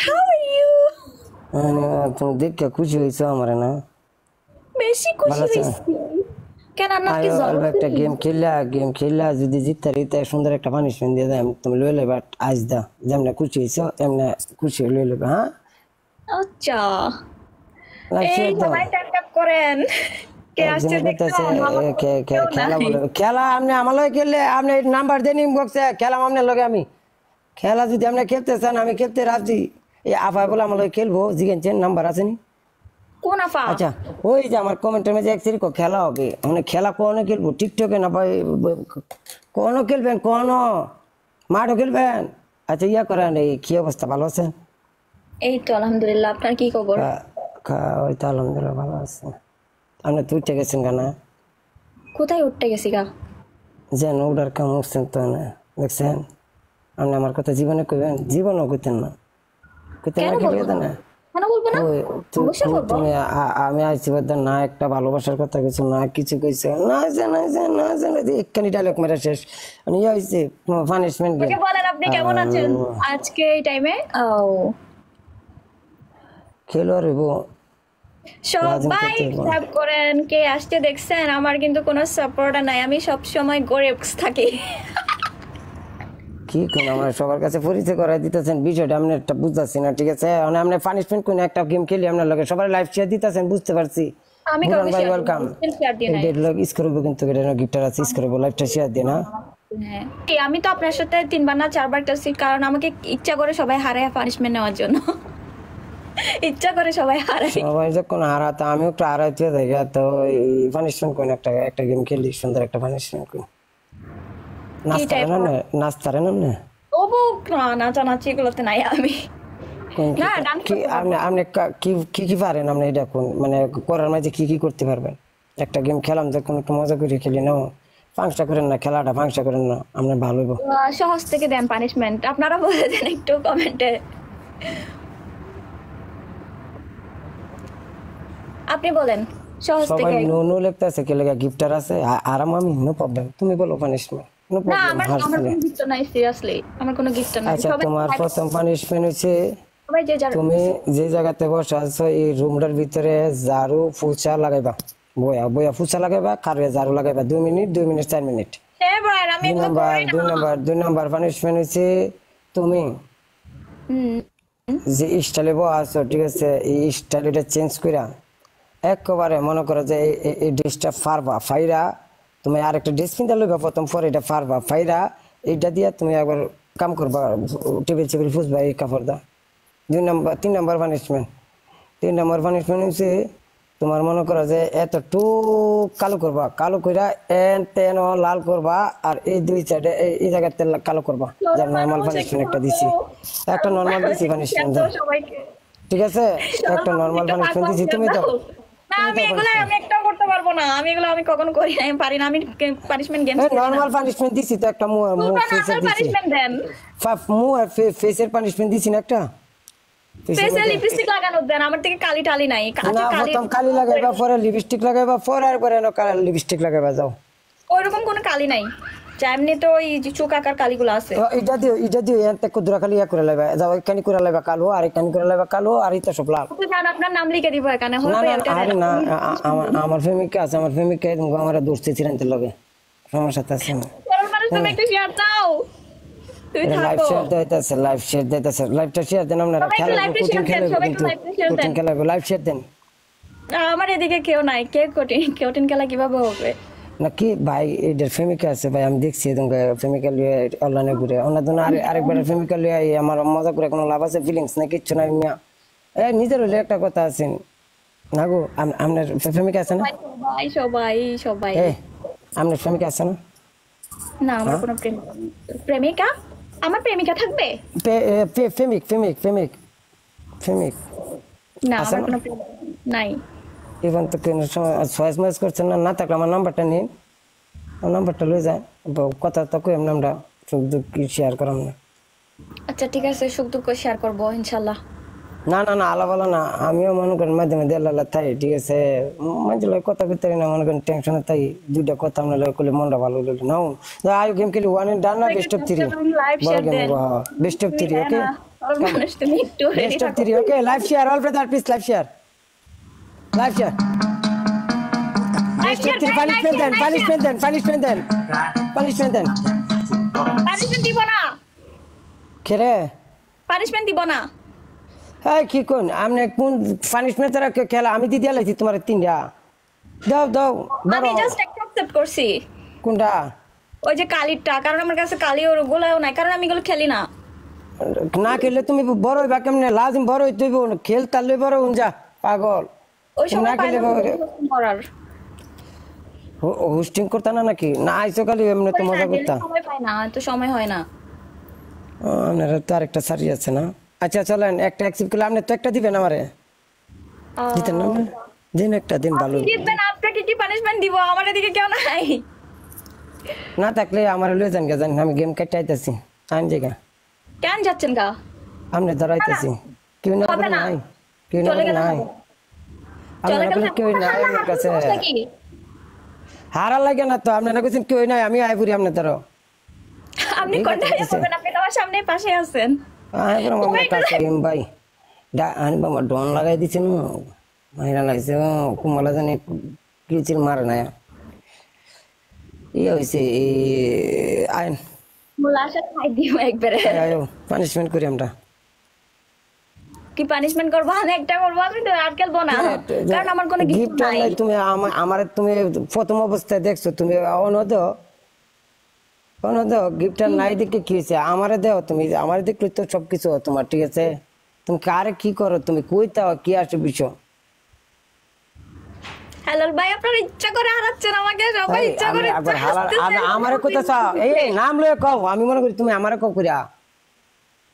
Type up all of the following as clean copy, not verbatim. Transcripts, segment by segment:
How are you? তুমি দেখে খুশি হয়েছো আমার না বেশি খুশি হয়েছি কেন আপনার কি জ্বর একটা গেম খেললা যদি জিততে রিতে সুন্দর একটা পানিশমেন্ট দিয়ে দেয় তুমি লয়ে লেবা আজ দা যেমন খুশি হয়েছো এমনি খুশি লয়ে লেবা হ্যাঁ আচ্ছা এই সবাই ট্যাপ ট্যাপ করেন কে আসছে দেখতেছে খেলা আপনি আমার লগে খেললে আপনি নাম্বার দেন ইনবক্সে খেলাম আপনার লগে আমি খেলা যদি আপনি খেলতে চান আমি খেলতে রাজি এই আফা বলে আমার লগে খেলবো জিজ্ঞেসেন নাম্বার আছে নি কোন আফা আচ্ছা ওই যে আমার কমেন্টের মধ্যে এক সিরিকো খেলা হবে মানে খেলা কোন খেলবো টিকটকে না ভাই কোন খেলবেন কোন মাঠও খেলবেন আচ্ছা ইয়া করেন এই কি অবস্থা ভালো আছেন এই তো আলহামদুলিল্লাহ আপনার কি খবর ওই তো আলহামদুলিল্লাহ ভালো আছে আপনি তো উঠে গেছেন কেনা কোথায় উঠতে গেছি গা যেন উঠার কাম উঠছেন তো না দেখছেন আপনি আমার কথা জীবনে কইবেন জীবনও কইতেন না কইতেন না কি কইতেন না তুমি আমি আইছি বলতেন না একটা ভালোবাসার কথা কিছু না কিছু কইছে না একখানি ডায়লগ মেরা শেষ ইয়ে হয়েছে পানিশমেন্ট বলেন আপনি কেমন আছেন আজকে এই টাইমে খেলো রে বো সবাই সাব করেন কে আসতে দেখছেন আমার কিন্তু কোনো সাপোর্টার নাই আমি সব সময় গরিব থাকি কি কোন আমার সবার কাছে পরিচয় করাই দিতেছেন বিষয়টা আমি একটা বুঝতেছি না ঠিক আছে মানে আপনি পানিশমেন্ট কোন একটা গেম খেলি আপনার লগে সবাই লাইভ শেয়ার দিতেছেন বুঝতে পারছি আমি কাউকে শেয়ার ওয়েলকাম ডেড লগ ইস করব কিন্তু এটা গিফটার আছে ইস করব লাইভটা শেয়ার দেন না হ্যাঁ আমি তো আপনার সাথে 3 বার না 4 বার খেলছি কারণ আমাকে ইচ্ছা করে সবাই হারায় পানিশমেন্ট নেওয়ার জন্য ইচ্ছা করে সবাই হারায় সবাই যখন হারাতে আমিও একটু হারাইতে যাই তো এই পানিশমেন্ট কোন একটা গেম খেলি সুন্দর একটা পানিশমেন্ট কোন নাস্তারে না ওবো নাচানাচি এগুলোতে নাই আমি না আপনি কি পারেন আপনি এটা কোন মানে করার মাঝে কি করতে পারবেন একটা গেম খেলাম যখন একটু মজা করে খেলি না ফাংশা করেন না খেলাটা ফাংশা করেন না আপনি ভালো হইব সহজ থেকে দেন পানিশমেন্ট আপনারা বলে দেন একটু কমেন্টে আপনি বলেন সহজ থেকে সবাই নো লিখতেছে কে লাগা গিফটার আছে আরাম আমি নো প্রবলেম তুমি বলো পানিশমেন্ট না আমার কোনো গিফট নাই সিরিয়াসলি আমার কোনো গিফট নাই আচ্ছা তোমার প্রথম পানিশমেন্ট হচ্ছে তুমি যে জায়গাতে বসে আছো এই রুমটার ভিতরে ঝাড়ু ফুচা লাগাইবা বয়া ফুচা লাগাইবা কারে ঝাড়ু লাগাইবা 2 মিনিট 4 মিনিট দুই নাম্বার পানিশমেন্ট হচ্ছে তুমি যে স্টাইলে আছো ঠিক আছে এই স্টাইলটা চেঞ্জ কইরা একবারে মনে করো যে এই ড্রেসটা ফাইরা তুমি আরেকটা ড্রেস কিনতে লইবা প্রথম পরে এটা পারবা ফাইরা এইটা দিয়া তুমি একবার কাম করবা টেবিল ফুসবা এই কাপড় দা 3 নাম্বার পানিশমেন্ট 3 নাম্বার পানিশমেন্ট হচ্ছে তোমার মনে করো যে এতটুক কালো করবা কালো কইরা তেন লাল করবা আর এই দুই সাইডে এই জায়গাতে কালো করবা যা নরমাল পানিশমেন্ট একটা দিছি একটা নরমাল দিছি পানিশমেন্ট ঠিক আছে একটা নরমাল পানিশমেন্ট দিছি তুমি তো আমি একটাও করতে পারবো না আমি কখনো করি না আমি পারি না আমি পানিশমেন্ট গেম নরমাল পানিশমেন্ট দিছি তো একটা মু ফেসের পানিশমেন্ট দেন ফেসের পানিশমেন্ট দিছি না একটা ফেসে লিপস্টিক লাগানো দেন আমার থেকে কালি টালি নাই প্রথম কালি লাগাইবা পরে লিপস্টিক লাগাইবা পরে আর পরে লিপস্টিক লাগাইবা যাও ওইরকম কোনো কালি নাই এমনি তো ওই চোখ আকার কালিগুলো আছে এটা দিও এতে কুদরা কালি করে লাইবা যাও এখানে করে লাইবা কালো আর এখানে করে লাইবা কালো আর এটা সব লাল আপনার নাম লিখে দিব এখানে না আমার প্রেমিকা আছে আমার প্রেমিকা আমার দোস্তি চিরানতে লাগে সমস্যা আছে তুমি একটু শেয়ার দাও লাইভ শেয়ার দিতেছে লাইভটা শেয়ার দেন আপনারা খেলা লাইভ শেয়ার দেন আমার এদিকে কেউ নাই কে কঠিন খেলা কিভাবে হবে নাকি ভাই এদের প্রেমিকা আছে ভাই আমি দেখছি প্রেমিকা লিয়ে অনলাইনে ঘুরে অন্য আরেকবার প্রেমিকা লিয়ে আমার মজা করে কোনো লাভ আছে ফিলিংস না কিচ্ছু নাই মিয়া নিজের হলে একটা কথা আছে না গো আপনার প্রেমিকা আছে না সবাই আপনার প্রেমিকা আছে না না আমার কোনো প্রেমিকা আমার প্রেমিকা থাকবে প্রেমিক না আমার কোনো নাই এখন তো কেন চয়েস ময়েস করছেন না থাকলে আমার নাম্বারটা নিন নাম্বারটা লয়ে যায় কথা তো কই আমরা সুখ দুঃখ শেয়ার করাম না আচ্ছা ঠিক আছে সুখ দুঃখ শেয়ার করবো ইনশাল্লাহ না আলাপালা না আমিও মনে করেন মাঝে মাঝে আল্লাহ তাই ঠিক আছে মাঝে লোক কথা করতে না মনে করেন টেনশনে তাই দুইটা কথা আমরা লোক করলে মনটা ভালো হলো না আয়ু গেম খেলি 1 ডান না বেস্ট অফ 3 বড় গেম বেস্ট অফ 3 ওকে সরল মানুষ তুমি একটু রেডি Desktop থাকো 3, okay, live share, all brother, please live share. Live share. Desktop 3, punishment then, punishment then, punishment then. Punishment then. Punishment দিব না খেরে পানিশমেন্ট দিব না হ্যাঁ কি কোন আমনে কোন পানিশমেন্ট তারা খেলা আমি দি দিলাইছি তোমার তিনটা দাও দাও আমি বড় জাস্ট অ্যাকসেপ্ট করছি কোনটা ওই যে কালিরটা কারণ আমার কাছে কালি ওর গোলাও নাই কারণ আমি এগুলো খেলি না না খেললে তুমি বড় হইবা কেমনে লাজিম বড় হইতে হইব খেল তাহলে বড় হন যা পাগল ওই সময় না খেলে করার হোস্টিং করতা না নাকি না আইসো খালি এমনি তো মজা করতা সময় পাই না তো সময় হয় না আপনারা তো আরেকটা সারি আছে না আচ্ছা চলেন একটা অ্যাকসেপ্ট করলে আপনি তো একটা দিবেন আমারে দিতেন না দিন একটা দিন ভালো দিবেন আপনাকে কি পানিশমেন্ট দিব আমার এদিকে কেউ নাই না থাকলে আমার লয়ে যান গা জান আমি গেম কাটতে আইতাছি আইন জায়গা কেন যাচ্ছেন গা আমনে ধরাইতেছি কেউ না হবে না। নাই কেউ না চলে গেলে নাই চলে আপনার গেলে কেউ নাই আমার কাছে সমস্যা কি? হারা লাগে না তো আপনারা কইছেন কেউ নাই আমি আইপুরি আপনি ধরো আপনি এই কোনটা কথা পাবেন আপনি তো আমার সামনে পাশে আছেন আই বড় মামা কাছে গেম ভাই আনি বাবা ডন লাগাই দিছেন মাইরা লাইছে কুমলা জানি কিচির মার না এই হইছে আইন মুলাশা খাই দিও একবারে আয়ো পানিশমেন্ট করি আমরা কি পানিশমেন্ট করবো আমি একটা করবো আমি তো আর খেলবো না কারণ আমার কোনো গিফট গিফট নাই নাই তুমি আমার তুমি প্রথম অবস্থায় দেখছো তুমি অনদ গিফট নাই দেখে কি হয়েছে আমারে দেও তুমি আমারে দেখলে তো সবকিছু তোমার ঠিক আছে তুমি কারে কি করো তুমি কইতাও কি আসে বিষয় হ্যালো ভাই আপনার ইচ্ছা করে হারাচ্ছেন আমাকে সবাই ইচ্ছা করে আবার হালাল আমারে কইতাছ এই নাম লয়ে কও আমি মনে করি তুমি আমারে কও কইরা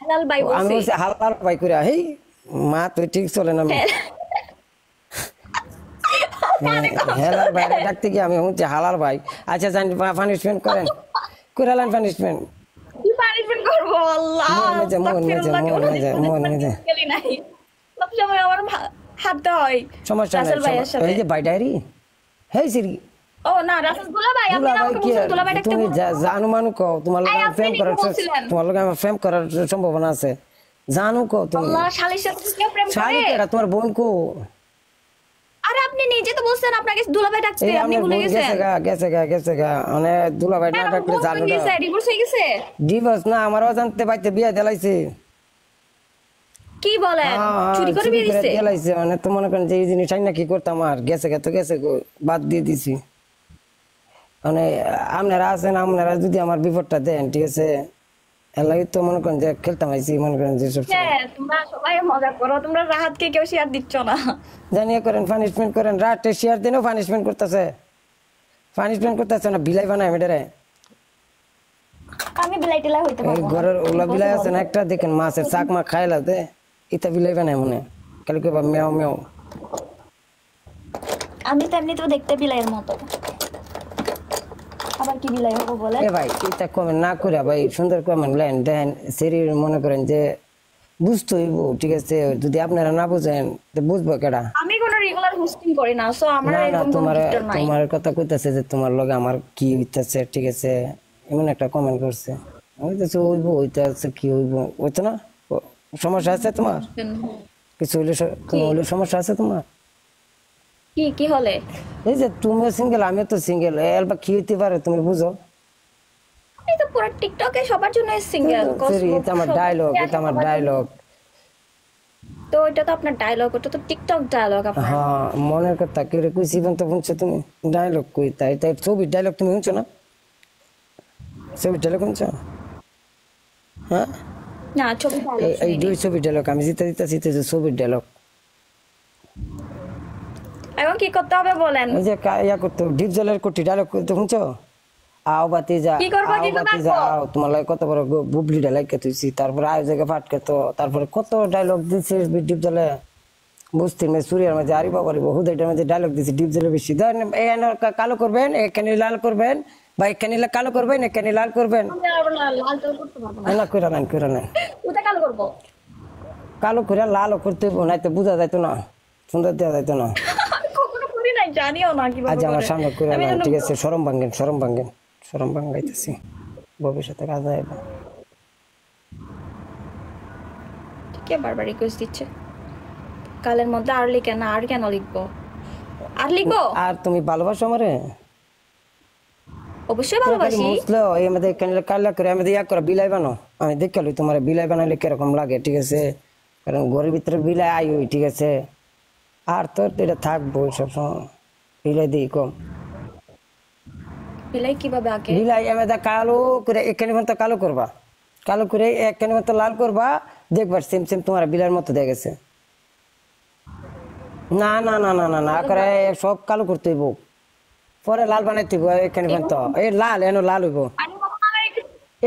হালাল ভাই আমি বলছি বলছি হালাল ভাই কইরা হেই মা তুই ঠিক চলে না হেলাল ভাই ডাকতে কি আমি হচ্ছে হালাল ভাই আচ্ছা জানি পানিশমেন্ট করেন কইরালেন পানিশমেন্ট কি পানিশমেন্ট করবো আল্লাহ মন মেজে খেলি নাই সব সময় আমার হাতে হয় সমস্যা রাসেল ভাইয়ের নাই সাথে এই যে বাই ডায়েরি হেই সিরি ও না রাসেল দুলা ভাই আপনি দুলা না ভাই আমাকে কি বলছেন দুলা ভাই ডাকতে তুমি জানো মানু কও তোমার লগে এই, আপনি প্রেম করার কি বলছিলেন? তোমার লগে আমার প্রেম করার সম্ভাবনা আছে জানো কও তুমি আল্লাহ শালির সাথে কি প্রেম শালি করে কেডা তোমার বোন কো আরে আপনি নিজে তো বলছেন আপনাকে দুলা ভাই ডাকতে এই আপনি আমার ভুলে বোন গেছেন গেছে গা মানে দুলা ভাই না কেন, ডাকলে divorce জানো হয়ে গেছে ডিভোর্স হয়ে গেছে ডিভোর্স না আমার অজান্তে বাইতে বিয়া দিলাইছে কি বলেন চুরি করে বিয়ে দিছে দিলাইছে মানে তো মনে করেন যে এই জিনিস আইনা কি করতাম আর গেছে গো বাদ দিয়ে দিছি মানে আপনারা আছেন আপনারা যদি আমার বিপদটা দেন ঠিক আছে এর লাগি তো মনে করেন যে খেলতাম আইছি মনে করেন যে সব হ্যাঁ তোমরা সবাই মজা করো তোমরা রাহাতকে কেউ শেয়ার দিচ্ছ না জানিয়ে করেন পানিশমেন্ট করেন রাতে শেয়ার দিনও পানিশমেন্ট করতেছে না বিলাই বানায় মেডারে আমি বিলাই টিলাই হইতে এই পারবো না। ঘরের ওলা বিলাই আছে না একটা দেখেন মাছের চাক মা খাইলা দে ইতা বিলাই বানায় মনে কালি কইবা মেও মেও আমি তো এমনিতেও দেখতে বিলাইয়ের মতো আবার কি বিলাই হবো বলে এ ভাই এটা কমেন্ট না করে ভাই সুন্দর কমেন্ট লাইন দেন শরীর মনে করেন যে বুঝতে হইব ঠিক আছে যদি আপনারা না বুঝেন তো বুঝবো কেডা আমি কোনো রেগুলার হোস্টিং করি না সো আমার না না এরকম কোনো তোমার গিফট নাই তোমার কথা কইতাছে যে তোমার লগে আমার কি হইতাছে ঠিক আছে এমন একটা কমেন্ট করছে আমি তো হইতাছে কি হইব হইতো না সমস্যা আছে তোমার কিছু হইলে কোনো হইলে সমস্যা আছে তোমার কি কি হলে এই যে তুমি সিঙ্গেল আমি তো সিঙ্গেল এর বা কি হইতে পারে তুমি বুঝো এই তো পুরো টিকটকে সবার জন্য সিঙ্গেল এটা আমার ডায়লগ তো এটা তো আপনার ডায়লগ ওটা তো টিকটক ডায়লগ আপনার হ্যাঁ মনের কথা কি রে কইছি তো শুনছো তুমি ডায়লগ কই তাই তাই ছবির ডায়লগ তুমি শুনছো না ছবির ডায়লগ শুনছো হ্যাঁ না ছবি ডায়লগ এই দুই ছবির ডায়লগ আমি দিতেছি ছবির ডায়লগ এখন কি করতে হবে বলেন ওই যে ইয়া করতে ডিপ জলের কোটি ডায়লগ করতে শুনছো আও বাতি যা কি করবো, কি করবো? আও তোমার লাগে কত বড় বুবলি ডায়লগ তুইছি তারপরে আয় জায়গা ফাটকে তো তারপরে কত ডায়লগ দিছিস ডিপ জলে বুঝতে মে সূর্যের মাঝে আরি বাবা রে বহুত এটার মাঝে ডায়লগ দিছি ডিপ জলে বেশি ধরেন এখানে কালো করবেন এখানে লাল করবেন বা এখানে কালো করবেন এখানে লাল করবেন লাল তো করতে পারবো না না কইরা নেন ওটা কালো করবো কালো করে লালও করতে হইব নাইতো বোঝা যাইতো না সুন্দর দেওয়া যাইতো না আমি কখনো করি নাই জানিও না কিভাবে আজ আমার করে। সামনে করে আমি না জানো- ঠিক আছে সরম ভাঙ্গাইতেছি ভবিষ্যতে কাজ আইব কে বারবার রিকোয়েস্ট দিচ্ছে কালের মধ্যে আর লিখে না, আর কেন লিখবো, আর লিখবো? আর তুমি ভালোবাসো আমারে? অবশ্যই ভালোবাসি। বুঝলো, এই আমাদের কাল্লা করে আমাদের ইয়া করে বিলাই বানো। আমি দেখালি তোমার বিলাই বানাইলে কিরকম লাগে, ঠিক আছে? কারণ ঘরের ভিতরে বিলাই আই হই, ঠিক আছে? আর তোর তো এটা থাকবো সবসময়, বিলাই দিই কম। বিলাই কিভাবে আগে? বিলাই আমাদের কালো করে এখানে মতো কালো করবা, কালো করে এখানে মতো লাল করবা, দেখবার সেম সেম তোমার বিলার মতো দেখে গেছে। না না না না না না করে সব কালো করতে হইব, পরে লাল বানাইতে হইব। এখানে পর্যন্ত এই লাল এনো লাল হইব,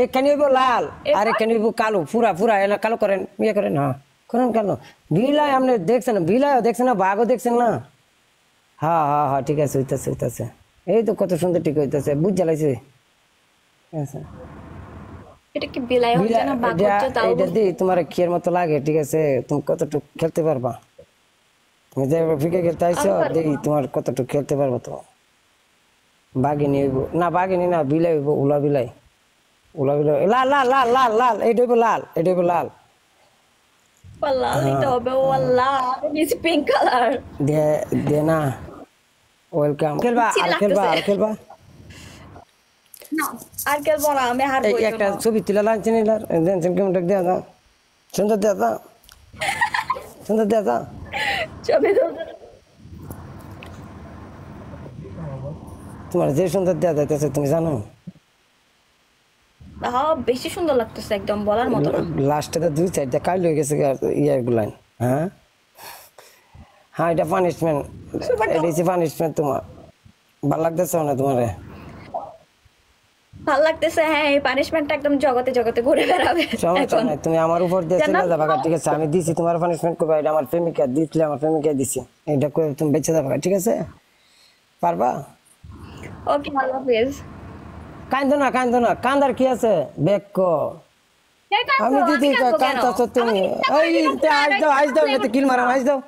এখানে হইব লাল, আর এখানে হইব কালো, পুরা পুরা এনে কালো করেন, ইয়ে করেন। হ্যাঁ করেন কেন? বিলাই আপনি দেখছেন, বিলাইও দেখছেন না, বাঘও দেখছেন না? হ্যাঁ হ্যাঁ হ্যাঁ ঠিক আছে, হইতেছে হইতেছে। এই তো কত সুন্দর ঠিক হইতেছে, বুঝ জ্বালাইছে। এটা কি বিলাই হচ্ছে না বাঘ হচ্ছে? তাও এটা দিয়ে তোমার খেয়ের মতো লাগে, ঠিক আছে? তুমি কতটুকু খেলতে পারবা? তুমি যে ফিকে খেলতে আইছো, দেখি তোমার কতটুকু খেলতে পারবো। তো বাঘিনী হইব না, বাঘিনী না, বিলাই হইব, উলা বিলাই, উলা বিলাই। লাল লাল লাল লাল লাল, এইটা হইব লাল, এটা হইব লাল। লাল দিতে হবে, ওয়াল্লাহ দিস পিঙ্ক কালার দে দে না। ওয়েলকাম। খেলবা আর খেলবা আর খেলবা? না আর খেলবো না, আমি হারবো। এই একটা ছবি তুলে লাঞ্চ নিলার দেন কেমন দেয়া দাও, সুন্দর দেয়া দাও, সুন্দর দেয়া দাও। ছবি তোমার যে সুন্দর দেয়া যাইতেছে তুমি জানো? হ্যাঁ বেশি সুন্দর লাগতেছে, একদম বলার মতো না। লাস্টে তো 2-4টা কাইল হয়ে গেছে ইয়ার গুলান। হ্যাঁ হ্যাঁ, এটা পানিশমেন্ট, এটা হচ্ছে পানিশমেন্ট। তোমার ভালো লাগতেছে না? তোমারে ভাল লাগতেছে? হ্যাঁ, এই পানিশমেন্টটা একদম জগতে জগতে ঘুরে বেড়াবে সমস্যা এখন। নাই, তুমি আমার উপর দিয়ে চলে যাবা, ঠিক আছে? আমি দিছি তোমার পানিশমেন্ট করবা, এটা আমার প্রেমিকা দিছিলে, আমার প্রেমিকা দিছি, এটা করে তুমি বেঁচে যাবা, ঠিক আছে? পারবা? ওকে, আল্লাহ হাফেজ। কান্দো না কান্দো না, কান্দার কি আছে? বেক আমি দিদি কান্দাছ তুমি। এই আজ দাও আজ দাও, কিল মারাম, আজ দাও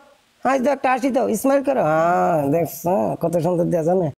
আজ দাও, একটা হাসি দাও, স্মাইল করো। হ্যাঁ দেখছ কত সুন্দর দেওয়া জানে।